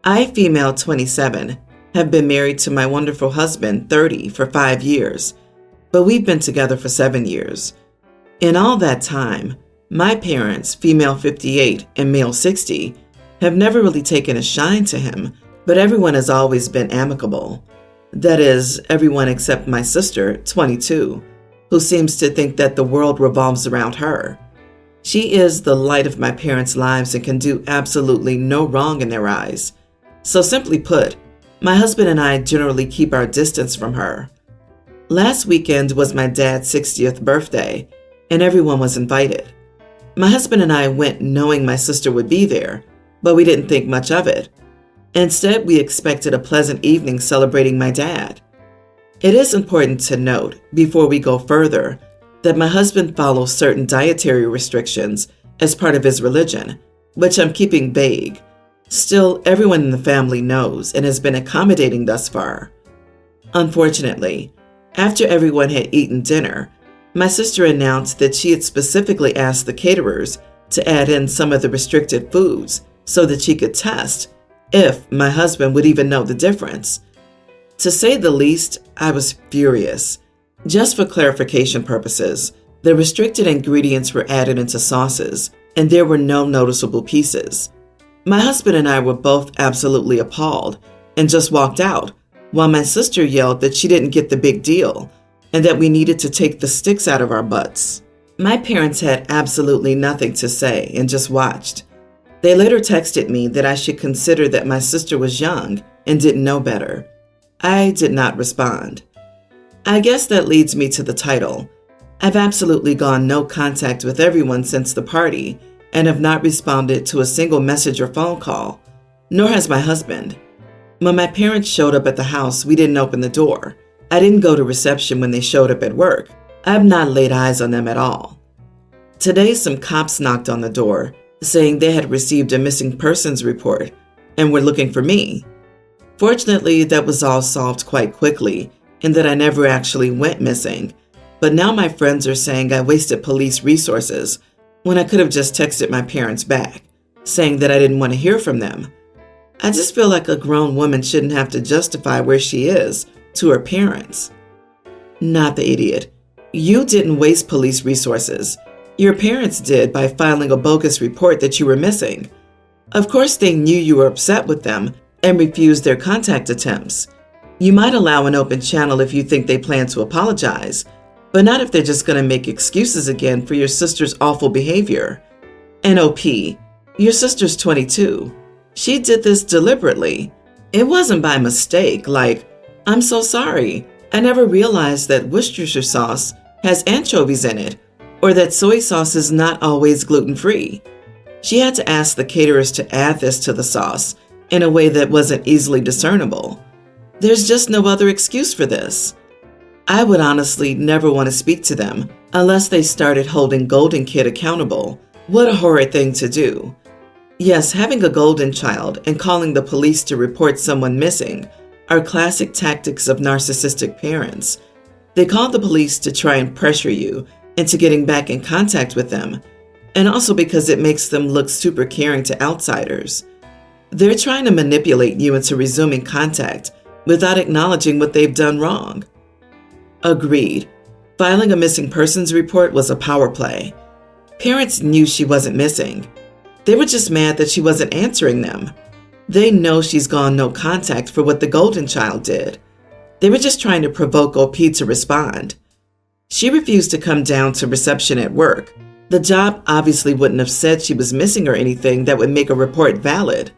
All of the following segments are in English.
I, female 27, have been married to my wonderful husband, 30, for 5 years, but we've been together for 7 years. In all that time, my parents, female 58 and male 60, have never really taken a shine to him, but everyone has always been amicable. That is, everyone except my sister, 22, who seems to think that the world revolves around her. She is the light of my parents' lives and can do absolutely no wrong in their eyes. So simply put, my husband and I generally keep our distance from her. Last weekend was my dad's 60th birthday, and everyone was invited. My husband and I went knowing my sister would be there, but we didn't think much of it. Instead, we expected a pleasant evening celebrating my dad. It is important to note, before we go further, that my husband follows certain dietary restrictions as part of his religion, which I'm keeping vague. Still, everyone in the family knows and has been accommodating thus far. Unfortunately, after everyone had eaten dinner, my sister announced that she had specifically asked the caterers to add in some of the restricted foods so that she could test if my husband would even know the difference. To say the least, I was furious. Just for clarification purposes, the restricted ingredients were added into sauces, and there were no noticeable pieces. My husband and I were both absolutely appalled and just walked out, while my sister yelled that she didn't get the big deal and that we needed to take the sticks out of our butts. My parents had absolutely nothing to say and just watched. They later texted me that I should consider that my sister was young and didn't know better. I did not respond. I guess that leads me to the title. I've absolutely gone no contact with everyone since the party and have not responded to a single message or phone call, nor has my husband. When my parents showed up at the house, we didn't open the door. I didn't go to reception when they showed up at work. I have not laid eyes on them at all. Today, some cops knocked on the door, saying they had received a missing persons report and were looking for me. Fortunately, that was all solved quite quickly, in that I never actually went missing. But now my friends are saying I wasted police resources when I could have just texted my parents back, saying that I didn't want to hear from them. I just feel like a grown woman shouldn't have to justify where she is to her parents. Not the idiot. You didn't waste police resources. Your parents did by filing a bogus report that you were missing. Of course, they knew you were upset with them and refused their contact attempts. You might allow an open channel if you think they plan to apologize, but not if they're just going to make excuses again for your sister's awful behavior. And OP, your sister's 22. She did this deliberately. It wasn't by mistake, like, I'm so sorry, I never realized that Worcestershire sauce has anchovies in it, or that soy sauce is not always gluten-free. She had to ask the caterers to add this to the sauce in a way that wasn't easily discernible. There's just no other excuse for this. I would honestly never want to speak to them unless they started holding Golden Kid accountable. What a horrid thing to do. Yes, having a golden child and calling the police to report someone missing are classic tactics of narcissistic parents. They call the police to try and pressure you into getting back in contact with them, and also because it makes them look super caring to outsiders. They're trying to manipulate you into resuming contact without acknowledging what they've done wrong. Agreed. Filing a missing persons report was a power play. Parents knew she wasn't missing. They were just mad that she wasn't answering them. They know she's gone no contact for what the golden child did. They were just trying to provoke OP to respond. She refused to come down to reception at work. The job obviously wouldn't have said she was missing or anything that would make a report valid.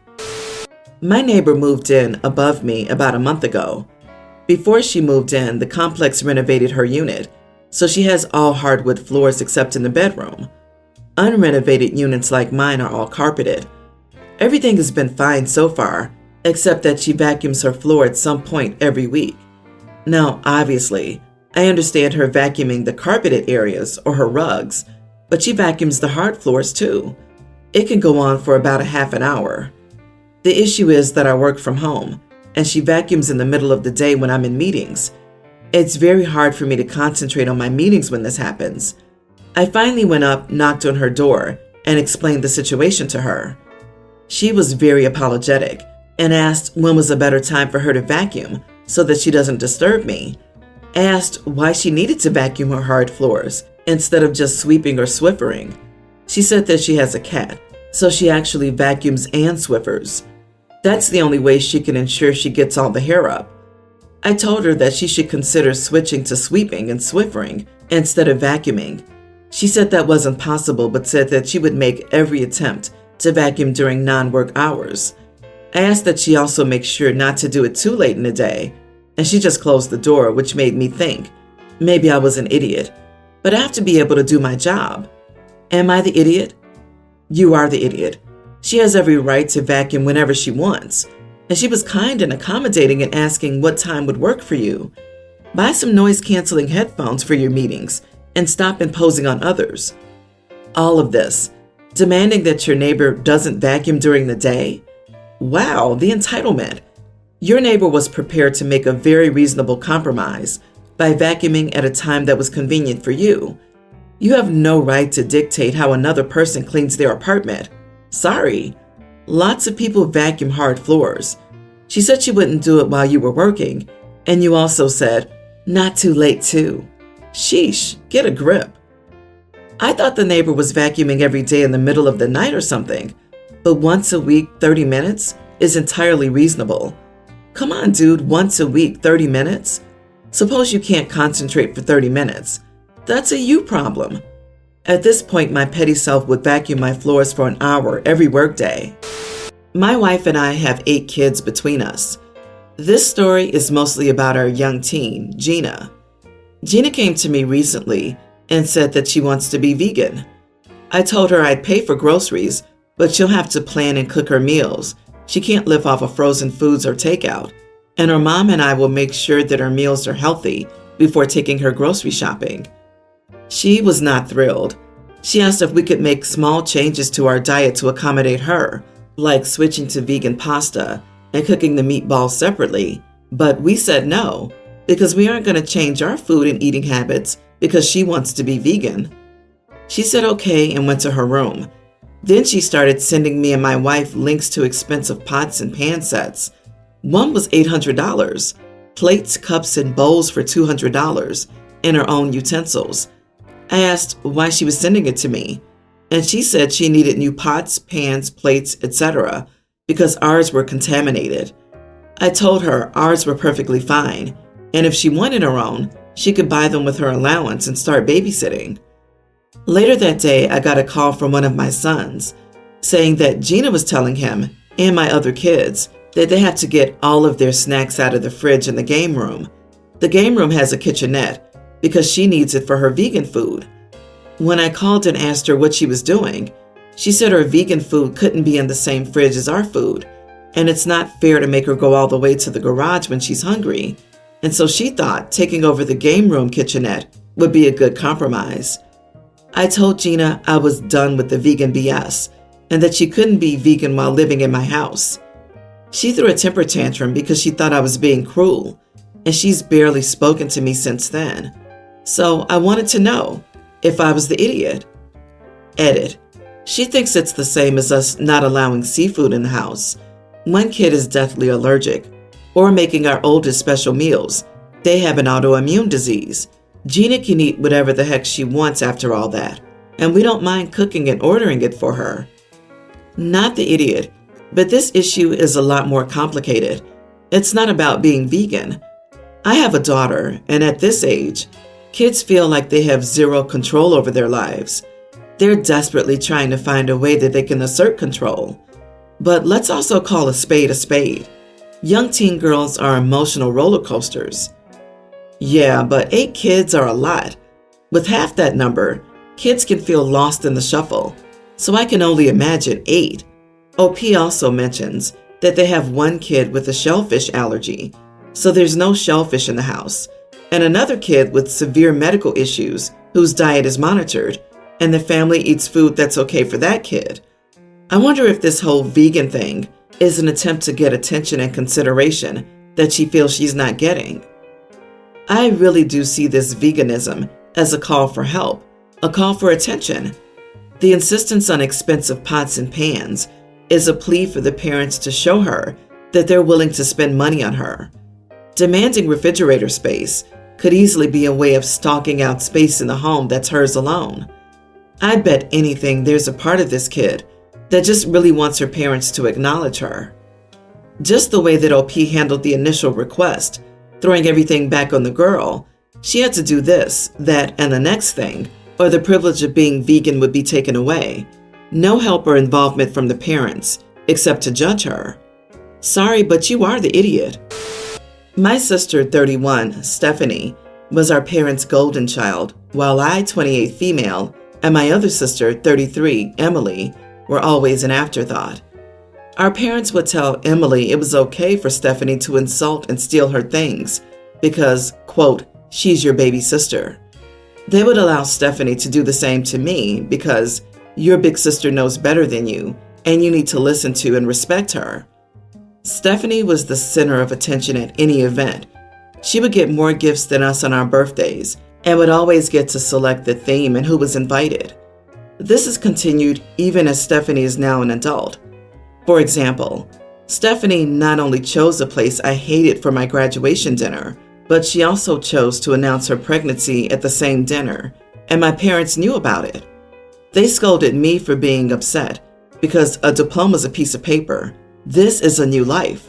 My neighbor moved in above me about a month ago. Before she moved in, the complex renovated her unit, so she has all hardwood floors except in the bedroom. Unrenovated units like mine are all carpeted. Everything has been fine so far, except that she vacuums her floor at some point every week. Now, obviously, I understand her vacuuming the carpeted areas or her rugs, but she vacuums the hard floors too. It can go on for about a half an hour. The issue is that I work from home, and she vacuums in the middle of the day when I'm in meetings. It's very hard for me to concentrate on my meetings when this happens. I finally went up, knocked on her door, and explained the situation to her. She was very apologetic and asked when was a better time for her to vacuum so that she doesn't disturb me. I asked why she needed to vacuum her hard floors instead of just sweeping or Swiffering. She said that she has a cat, so she actually vacuums and Swiffers. That's the only way she can ensure she gets all the hair up. I told her that she should consider switching to sweeping and Swiffering instead of vacuuming. She said that wasn't possible, but said that she would make every attempt to vacuum during non-work hours. I asked that she also make sure not to do it too late in the day, and she just closed the door, which made me think maybe I was an idiot. But I have to be able to do my job. Am I the idiot? You are the idiot. She has every right to vacuum whenever she wants, and she was kind and accommodating in asking what time would work for you. Buy some noise-canceling headphones for your meetings and stop imposing on others. All of this, demanding that your neighbor doesn't vacuum during the day? Wow, the entitlement. Your neighbor was prepared to make a very reasonable compromise by vacuuming at a time that was convenient for you. You have no right to dictate how another person cleans their apartment. Sorry. Lots of people vacuum hard floors. She said she wouldn't do it while you were working, and you also said, not too late too. Sheesh, get a grip. I thought the neighbor was vacuuming every day in the middle of the night or something, but once a week, 30 minutes is entirely reasonable. Come on, dude, once a week, 30 minutes? Suppose you can't concentrate for 30 minutes. That's a you problem. At this point, my petty self would vacuum my floors for an hour every workday. My wife and I have 8 kids between us. This story is mostly about our young teen, Gina. Gina came to me recently and said that she wants to be vegan. I told her I'd pay for groceries, but she'll have to plan and cook her meals. She can't live off of frozen foods or takeout, and her mom and I will make sure that her meals are healthy before taking her grocery shopping. She was not thrilled. She asked if we could make small changes to our diet to accommodate her, like switching to vegan pasta and cooking the meatballs separately, but we said no, because we aren't going to change our food and eating habits because she wants to be vegan. She said okay and went to her room. Then she started sending me and my wife links to expensive pots and pan sets. One was $800, plates, cups, and bowls for $200, and her own utensils. I asked why she was sending it to me, and she said she needed new pots, pans, plates, etc. because ours were contaminated. I told her ours were perfectly fine, and if she wanted her own, she could buy them with her allowance and start babysitting. Later that day, I got a call from one of my sons saying that Gina was telling him and my other kids that they have to get all of their snacks out of the fridge in the game room. The game room has a kitchenette because she needs it for her vegan food. When I called and asked her what she was doing, she said her vegan food couldn't be in the same fridge as our food, and it's not fair to make her go all the way to the garage when she's hungry, and so she thought taking over the game room kitchenette would be a good compromise. I told Gina I was done with the vegan BS and that she couldn't be vegan while living in my house. She threw a temper tantrum because she thought I was being cruel, and she's barely spoken to me since then. So I wanted to know if I was the idiot. Edit. She thinks it's the same as us not allowing seafood in the house. One kid is deathly allergic, or making our oldest special meals. They have an autoimmune disease. Gina can eat whatever the heck she wants after all that, and we don't mind cooking and ordering it for her. Not the idiot, but this issue is a lot more complicated. It's not about being vegan. I have a daughter, and at this age, kids feel like they have zero control over their lives. They're desperately trying to find a way that they can assert control. But let's also call a spade a spade. Young teen girls are emotional roller coasters. Yeah, but 8 kids are a lot. With half that number, kids can feel lost in the shuffle. So I can only imagine 8. OP also mentions that they have one kid with a shellfish allergy, so there's no shellfish in the house, and another kid with severe medical issues whose diet is monitored, and the family eats food that's okay for that kid. I wonder if this whole vegan thing is an attempt to get attention and consideration that she feels she's not getting. I really do see this veganism as a call for help, a call for attention. The insistence on expensive pots and pans is a plea for the parents to show her that they're willing to spend money on her. Demanding refrigerator space could easily be a way of stalking out space in the home that's hers alone. I'd bet anything there's a part of this kid that just really wants her parents to acknowledge her. Just the way that OP handled the initial request, throwing everything back on the girl, she had to do this, that, and the next thing, or the privilege of being vegan would be taken away. No help or involvement from the parents, except to judge her. Sorry, but you are the idiot. My sister, 31, Stephanie, was our parents' golden child, while I, 28 female, and my other sister, 33, Emily, were always an afterthought. Our parents would tell Emily it was okay for Stephanie to insult and steal her things because, quote, she's your baby sister. They would allow Stephanie to do the same to me because your big sister knows better than you and you need to listen to and respect her. Stephanie was the center of attention at any event. She would get more gifts than us on our birthdays and would always get to select the theme and who was invited. This has continued even as Stephanie is now an adult. For example, Stephanie not only chose a place I hated for my graduation dinner, but she also chose to announce her pregnancy at the same dinner, and my parents knew about it. They scolded me for being upset because a diploma's a piece of paper. This is a new life.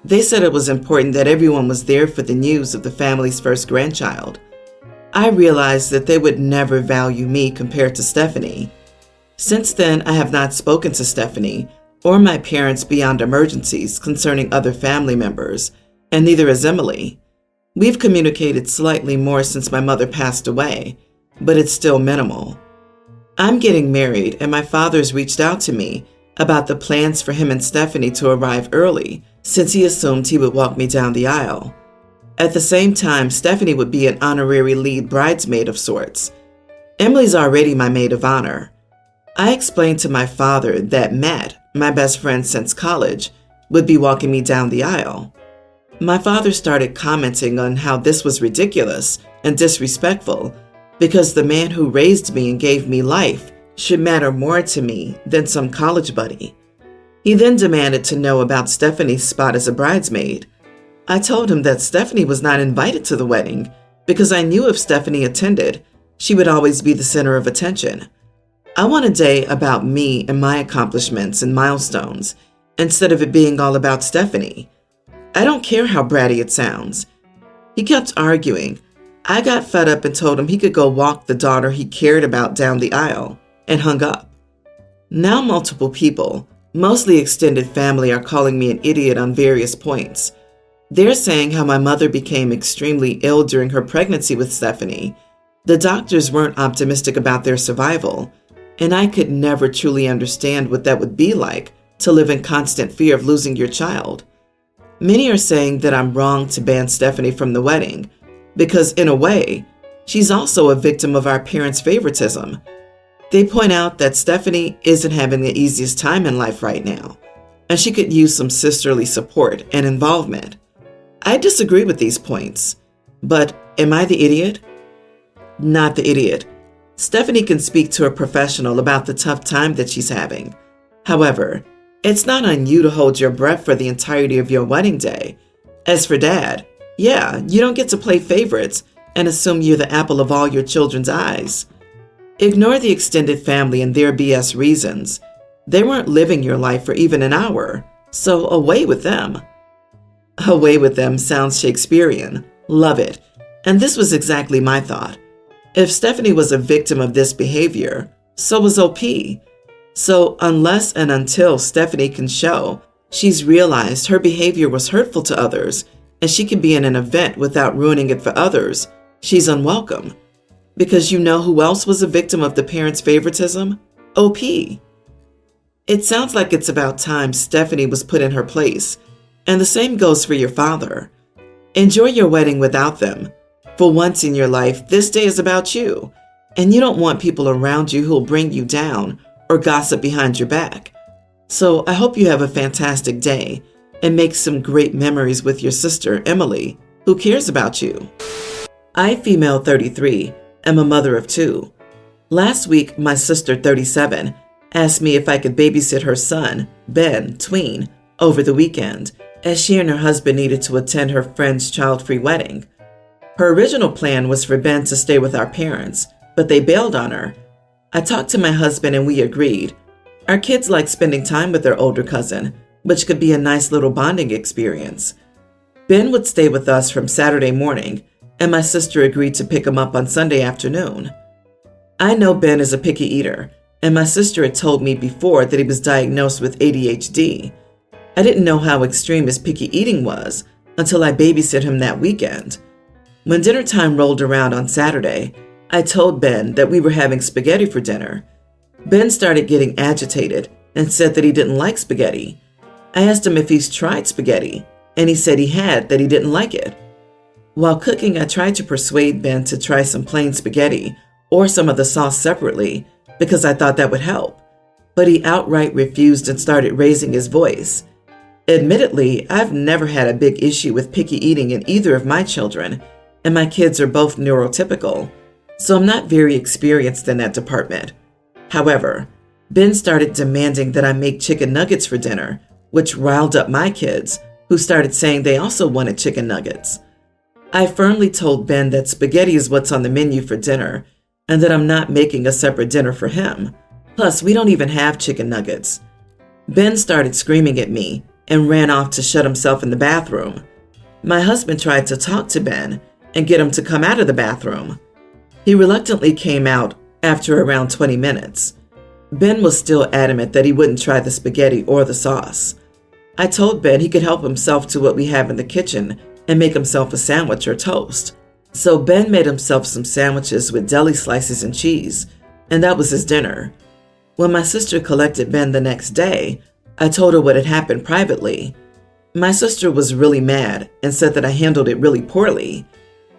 They said it was important that everyone was there for the news of the family's first grandchild. I realized that they would never value me compared to Stephanie. Since then, I have not spoken to Stephanie or my parents beyond emergencies concerning other family members, and neither has Emily. We've communicated slightly more since my mother passed away, but it's still minimal. I'm getting married, and my father's reached out to me about the plans for him and Stephanie to arrive early, since he assumed he would walk me down the aisle. At the same time, Stephanie would be an honorary lead bridesmaid of sorts. Emily's already my maid of honor. I explained to my father that Matt, my best friend since college, would be walking me down the aisle. My father started commenting on how this was ridiculous and disrespectful because the man who raised me and gave me life should matter more to me than some college buddy. He then demanded to know about Stephanie's spot as a bridesmaid. I told him that Stephanie was not invited to the wedding because I knew if Stephanie attended, she would always be the center of attention. I want a day about me and my accomplishments and milestones instead of it being all about Stephanie. I don't care how bratty it sounds. He kept arguing. I got fed up and told him he could go walk the daughter he cared about down the aisle and hung up. Now multiple people, mostly extended family, are calling me an idiot on various points. They're saying how my mother became extremely ill during her pregnancy with Stephanie. The doctors weren't optimistic about their survival, and I could never truly understand what that would be like to live in constant fear of losing your child. Many are saying that I'm wrong to ban Stephanie from the wedding because, in a way, she's also a victim of our parents' favoritism. They point out that Stephanie isn't having the easiest time in life right now, and she could use some sisterly support and involvement. I disagree with these points, but am I the idiot? Not the idiot. Stephanie can speak to a professional about the tough time that she's having. However, it's not on you to hold your breath for the entirety of your wedding day. As for Dad, yeah, you don't get to play favorites and assume you're the apple of all your children's eyes. Ignore the extended family and their BS reasons. They weren't living your life for even an hour, so away with them. Away with them sounds Shakespearean. Love it. And this was exactly my thought. If Stephanie was a victim of this behavior, so was OP. So unless and until Stephanie can show she's realized her behavior was hurtful to others and she can be in an event without ruining it for others, she's unwelcome. Because you know who else was a victim of the parents' favoritism? OP. It sounds like it's about time Stephanie was put in her place, and the same goes for your father. Enjoy your wedding without them. For once in your life, this day is about you, and you don't want people around you who'll bring you down or gossip behind your back. So I hope you have a fantastic day and make some great memories with your sister, Emily, who cares about you. I, female 33, am a mother of 2. Last week, my sister, 37, asked me if I could babysit her son, Ben, tween, over the weekend, as she and her husband needed to attend her friend's child-free wedding. Her original plan was for Ben to stay with our parents, but they bailed on her. I talked to my husband and we agreed. Our kids like spending time with their older cousin, which could be a nice little bonding experience. Ben would stay with us from Saturday morning, and my sister agreed to pick him up on Sunday afternoon. I know Ben is a picky eater, and my sister had told me before that he was diagnosed with ADHD. I didn't know how extreme his picky eating was until I babysit him that weekend. When dinner time rolled around on Saturday, I told Ben that we were having spaghetti for dinner. Ben started getting agitated and said that he didn't like spaghetti. I asked him if he's tried spaghetti, and he said he had, that he didn't like it. While cooking, I tried to persuade Ben to try some plain spaghetti or some of the sauce separately because I thought that would help, but he outright refused and started raising his voice. Admittedly, I've never had a big issue with picky eating in either of my children, and my kids are both neurotypical, so I'm not very experienced in that department. However, Ben started demanding that I make chicken nuggets for dinner, which riled up my kids, who started saying they also wanted chicken nuggets. I firmly told Ben that spaghetti is what's on the menu for dinner, and that I'm not making a separate dinner for him. Plus, we don't even have chicken nuggets. Ben started screaming at me and ran off to shut himself in the bathroom. My husband tried to talk to Ben and get him to come out of the bathroom. He reluctantly came out after around 20 minutes. Ben was still adamant that he wouldn't try the spaghetti or the sauce. I told Ben he could help himself to what we have in the kitchen and make himself a sandwich or toast. So Ben made himself some sandwiches with deli slices and cheese, and that was his dinner. When my sister collected Ben the next day, I told her what had happened privately. My sister was really mad and said that I handled it really poorly.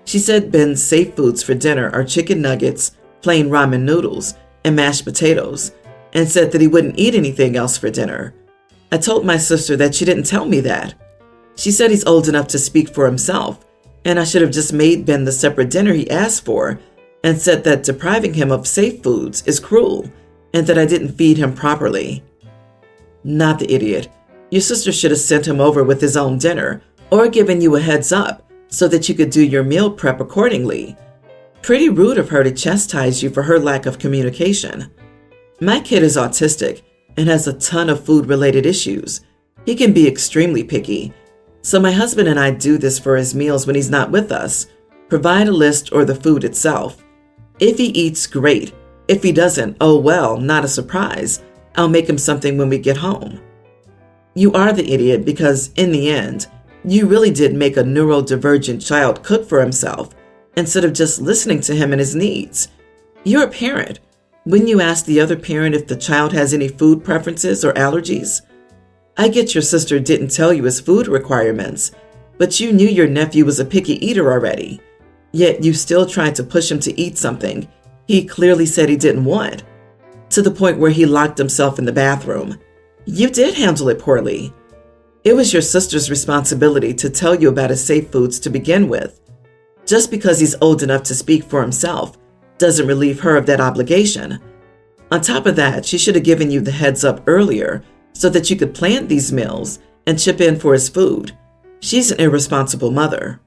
She said Ben's safe foods for dinner are chicken nuggets, plain ramen noodles, and mashed potatoes, and said that he wouldn't eat anything else for dinner. I told my sister that she didn't tell me that. She said he's old enough to speak for himself, and I should have just made Ben the separate dinner he asked for, and said that depriving him of safe foods is cruel, and that I didn't feed him properly. Not the idiot. Your sister should have sent him over with his own dinner, or given you a heads up so that you could do your meal prep accordingly. Pretty rude of her to chastise you for her lack of communication. My kid is autistic and has a ton of food-related issues. He can be extremely picky. So my husband and I do this for his meals when he's not with us. Provide a list or the food itself. If he eats, great. If he doesn't, oh well, not a surprise. I'll make him something when we get home. You are the idiot because, in the end, you really did make a neurodivergent child cook for himself instead of just listening to him and his needs. You're a parent. Wouldn't you ask the other parent if the child has any food preferences or allergies? I get your sister didn't tell you his food requirements, but you knew your nephew was a picky eater already. Yet you still tried to push him to eat something he clearly said he didn't want, to the point where he locked himself in the bathroom. You did handle it poorly. It was your sister's responsibility to tell you about his safe foods to begin with. Just because he's old enough to speak for himself doesn't relieve her of that obligation. On top of that, she should have given you the heads up earlier so that you could plan these meals and chip in for his food. She's an irresponsible mother.